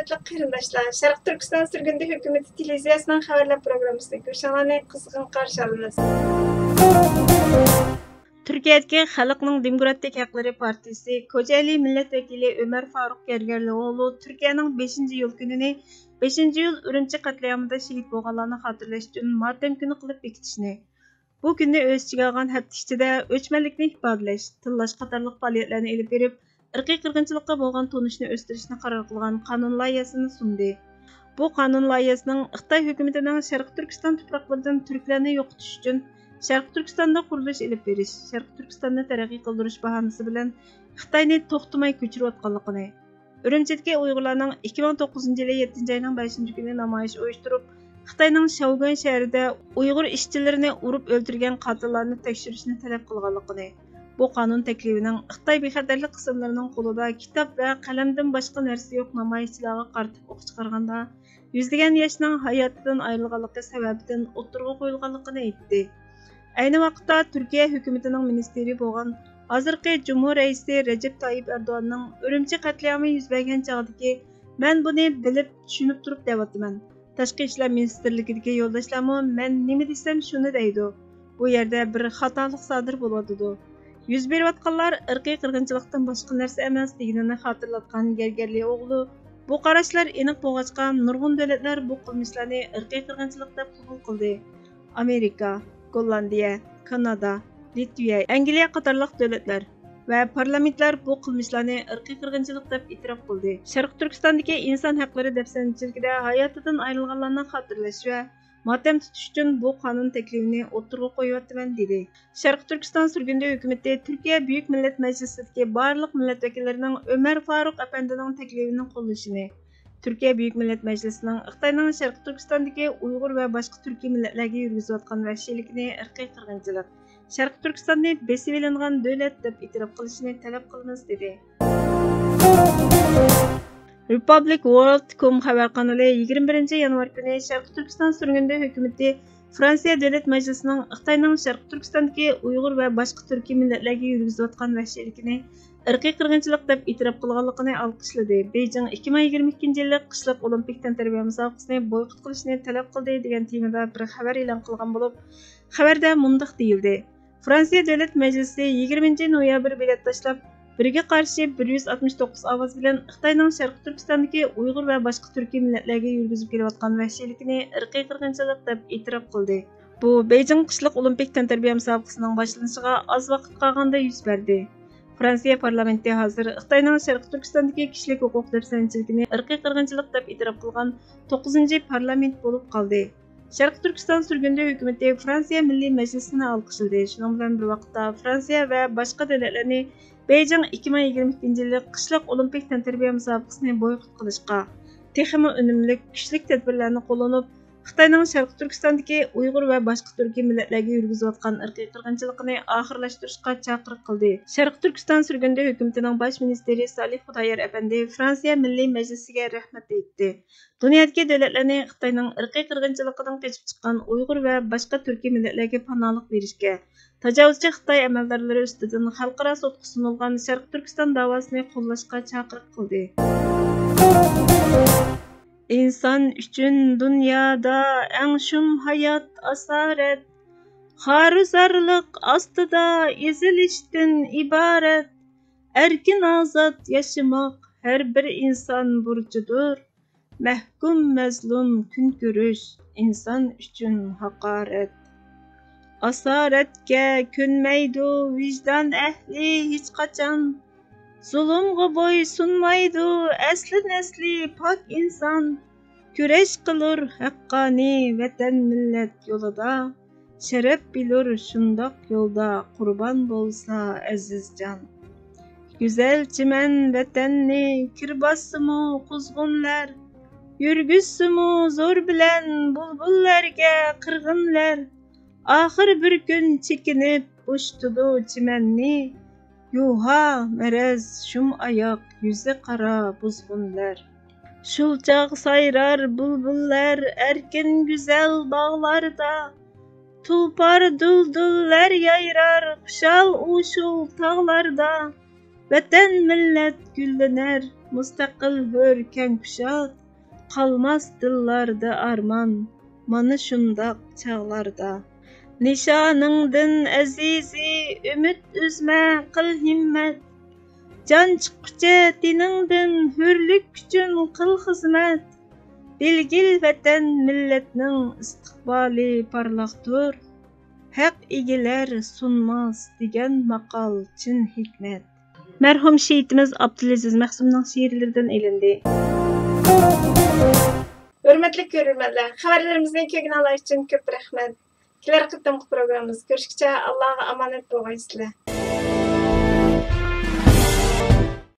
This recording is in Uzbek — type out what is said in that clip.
hörmetli qarindoshlar, Sharq Turkiston Surgundi hukumati televiziyasining xabarlar programmasida ko'rishinglarni qizg'in qarshi olamiz. Turkiyadagi Xalqning Demokratik Haqlari partiyasi Kocaeli milletvekili Ömer Faruk Gergerlioğlu Turkiyaning 5-yil kunini 5-yil Urumchi qatliamida shahid bo'lganlarni xotirlash uchun motam kuni qilib bekitishni, bu kunni o'z ichiga olgan hafta ichida o'chmanlikni ifodalash, tillash qatorliq faoliyatlarni olib berib, irqiy qirg'inchilikqa bo'lgan tunishni o'stirishni qaror qilgan qonun loyihasini sundi. Bu qonun loyihasining Xitoy hukumatining Sharq Turkiston tuproqlaridan turklarni yo'qotish uchun Sharq Turkistonda qurilish olib berish, Sharq Turkistonni taraqqiy qildirish bahonasi bilan Xitoyni to'xtamay ko'chirayotganligini, Urumchidagi Uyg'urlarning 2009-yil 7-oyning 5-kuni namoyish uyushtirib, Xitoyning Şaoguan shahrida Uyg'ur ishchilarini urib o'ldirgan qotillarni tekshirishni talab qilganligini, bu qonun taklifining Xitoy bexatarlik qismlarining qo'lida kitob va qalamdan boshqa narsa yo'q namoyishchilarga qaratib o'q chiqarganda yuzlagan yoshning hayotidan ayrilganligi sababidan o'tirg'a qo'yilganligini aytdi. Ayni vaqtda Turkiya hukumatining ministri bo'lgan hozirgi Cumhur raisi Recep Tayyip Erdo'g'anning Urumchi qatlami yuz bergan chog'dagi "Men buni bilib, tushunib turib deyapman. Tashqi ishlar ministrligidagi yo'ldoshlarim men nima desam shuni deydi. Bu yerda bir xatolik sodir bo'lyotdi. Yuz berayotganlar irqiy qirg'inchilikdan boshqa narsa emas deganini xotirlatgan Gergerlioğlu, bu qarashlar aniq bo'lg'achqa nurg'un davlatlar bu qilmishlarni irqiy qirg'inchilik deb qabul qildi. Amerika, Gollandiya, Kanada, Litviya, Angliya qatorliq davlatlar va parlamentlar bu qilmishlarni irqiy qirg'inchilik deb e'tirof qildi. Sharq Turkistondagi inson haqlari dafsanchiligida hayotidan ayrilganlarni xotirlash va motam tutish uchun bu qonun taklifini o'tirg'a qo'yayotman dedi. Sharq Turkiston Surgundi hukumati Turkiya Buyuk Millat Majlisidagi barliq millat vakillarining Ömer Faruk apandining taklifini qo'llashini, Turkiya Buyuk Millat Majlisining Xitoyning Sharq Turkistondagi Uyg'ur va boshqa turkiy millatlarga yurgizayotgan vahshiylikni irqiy qirg'inchilik, Sharq Turkistonni besib olingan davlat deb e'tirof qilishini talab qilamiz dedi. Republic World.com xabar kanali 21 yanvar kuni Sharq Turkiston Surgundi hukumati Fransiya Davlat Majlisining Xitoyning Sharq Turkistondagi Uyg'ur va boshqa turkiy millatlarga yurgizayotgan vahshiylikni irqiy qirg'inchilik deb e'tirof qilganligini olqishladi. Beijing 2022-yillik qishliq olimpik tantariya musobaqasini boykot qilishni talab qildi degan temada bir xabar e'lon qilgan bo'lib, xabarda mundaq deyildi. Fransiya Davlat Majlisi 20 noyabr bilet tashlab, biriga qarshi 169 ovoz bilan Xitoyning Sharq Turkistondagi Uyg'ur va boshqa turkiy millatlarga yurgizib kelayotgan vahshiylikni irqiy qirg'inchilik deb e'tirof qildi. Bu Beijing qishliq olimpik tantariya musobaqasining boshlanishiga oz vaqt qolganda yuz berdi. Fransiya parlamenti hozir Xitoyning Sharq Turkistondagi kishilik huquq dafsanchiligini irqiy qirg'inchilik deb e'tirof qilgan 9-parlament bo'lib qoldi. Sharq Turkiston Surgundi hukumati Fransiya Milliy Majlisini olqishladi. Shuning bilan bir vaqtda Fransiya va boshqa davlatlarni Beijing 2022-yillik qishliq olimpik tantariya musobaqasini boykot qilishga, texmi unumli kuchli tadbirlarni qo'llanib, Xitoyning Sharq Turkistondagi Uyg'ur va boshqa turkiy millatlarga yurgizayotgan irqiy qirg'inchilikni oxirlashtirishga chaqiriq qildi. Sharq Turkiston Surgundi hukumatining bosh ministri Salih Xudoyor apandi Fransiya Milliy Majlisiga rahmat aytdi. Dunyodagi davlatlarni Xitoyning irqiy qirg'inchiligidan qochib chiqqan Uyg'ur va boshqa turkiy millatlarga panohlik berishga, tajovuzchi Xitoy amaldorlari ustidan xalqaro sudga sunilgan Sharq Turkiston da'vosini qo'llashga chaqiriq qildi. İnsan üçün dünyada eng şum hayat asaret, haruzarlık astıda ezilişten ibaret. Erkin azat yaşamak her bir insan burcudur. Mehkum mezlum gün görüş insan üçün hakaret. Asaretke könmeydu vicdan ehli hiç kaçan. Zulümge boysunmaydı esli nesli pak insan. Küreş kılır hakkani vatan millet yolunda. Şeref bilir şundak yolda kurban bolsa aziz can. Güzel çimen vatanni kirbasımı kuzgunlar. Yürgüsümü zor bilen bulbullarga kırgınlar. Ahir bir gün çekinip uçtudu çimenni. Yuha merez şum ayak yüze kara buzgunlar. Şulçak sayrar bulbullar erkin güzel bağlarda. Tulpar dulduller yayrar kuşal uşul tağlarda. Vatan millet güllener mustaqil hör keng kuşat, qalmas dillarda arman, mana şundaq çağlarda. Nişanыңdın azizi, ümit üzme, qıl himmet. Can çıqqıca diningdin, hürlük üçün qıl xizmet. Bilgil vatan milletning istiqbali parlaqdır. Haq egiler sunmaz degan maqal chin hikmet. Merhum şehitimiz Abdülaziz Mahsumning şiirlerinden elindi. Hürmetli görürmenler, xabarlarımızdan kögün Allah için köp rahmet. Kelar qıtımqı programımız görüşkice Allah'a emanet bolğaysızlar.